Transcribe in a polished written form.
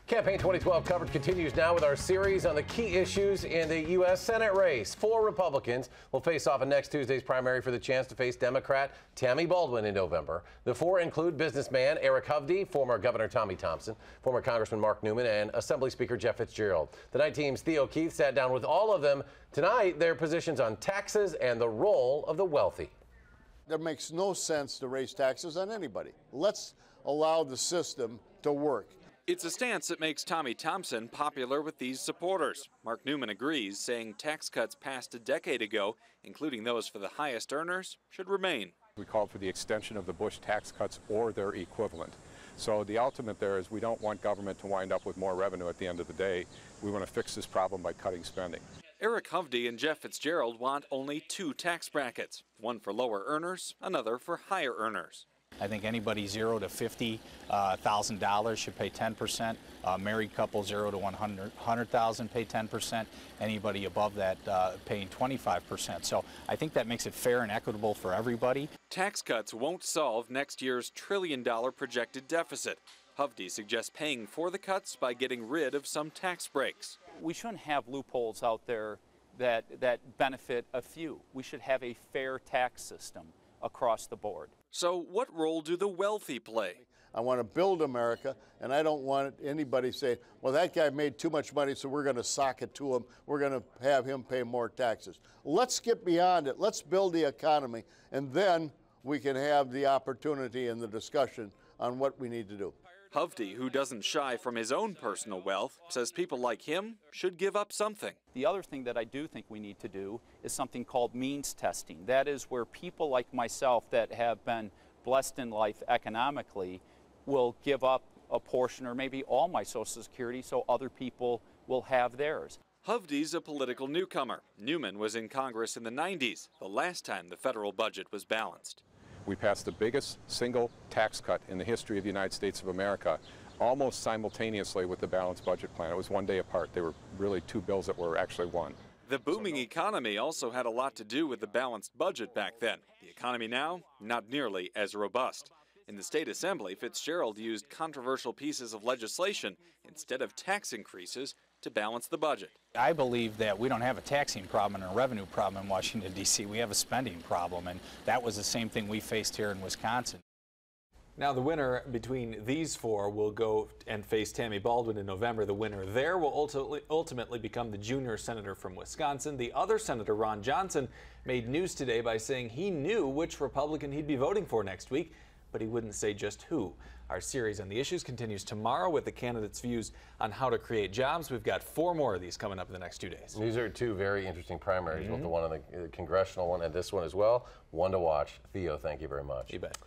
Campaign 2012 coverage continues now with our series on the key issues in the U.S. Senate race. 4 Republicans will face off in next Tuesday's primary for the chance to face Democrat Tammy Baldwin in November. The 4 include businessman Eric Hovde, former Governor Tommy Thompson, former Congressman Mark Newman, and Assembly Speaker Jeff Fitzgerald. The Night Team's Theo Keith sat down with all of them tonight, their positions on taxes and the role of the wealthy. There makes no sense to raise taxes on anybody. Let's allow the system to work. It's a stance that makes Tommy Thompson popular with these supporters. Mark Newman agrees, saying tax cuts passed a decade ago, including those for the highest earners, should remain. We called for the extension of the Bush tax cuts or their equivalent. So the ultimate there is we don't want government to wind up with more revenue at the end of the day. We want to fix this problem by cutting spending. Eric Hovde and Jeff Fitzgerald want only 2 tax brackets, one for lower earners, another for higher earners. I think anybody $0 to $50,000 should pay 10%. Married couple $0 to $100,000 pay 10%. Anybody above that paying 25%. So I think that makes it fair and equitable for everybody. Tax cuts won't solve next year's $1 trillion projected deficit. Hovde suggests paying for the cuts by getting rid of some tax breaks. We shouldn't have loopholes out there that benefit a few. We should have a fair tax system across the board. So what role do the wealthy play? I want to build America, and I don't want anybody saying, well, that guy made too much money, so we're going to sock it to him. We're going to have him pay more taxes. Let's get beyond it. Let's build the economy, and then we can have the opportunity and the discussion on what we need to do. Hovde, who doesn't shy from his own personal wealth, says people like him should give up something. The other thing that I do think we need to do is something called means testing. That is where people like myself that have been blessed in life economically will give up a portion or maybe all my Social Security so other people will have theirs. Hovde's a political newcomer. Newman was in Congress in the 90s, the last time the federal budget was balanced. We passed the biggest single tax cut in the history of the United States of America, almost simultaneously with the balanced budget plan. It was one day apart. They were really 2 bills that were actually one. The booming economy also had a lot to do with the balanced budget back then. The economy now, not nearly as robust. In the state assembly, Fitzgerald used controversial pieces of legislation instead of tax increases to balance the budget. I believe that we don't have a taxing problem and a revenue problem in Washington, D.C. We have a spending problem, and that was the same thing we faced here in Wisconsin. Now the winner between these 4 will go and face Tammy Baldwin in November. The winner there will ultimately become the junior senator from Wisconsin. The other senator, Ron Johnson, made news today by saying he knew which Republican he'd be voting for next week, but he wouldn't say just who. Our series on the issues continues tomorrow with the candidates' views on how to create jobs. We've got 4 more of these coming up in the next 2 days. These are 2 very interesting primaries, both the one on the congressional one and this one as well. One to watch. Theo, thank you very much. You bet.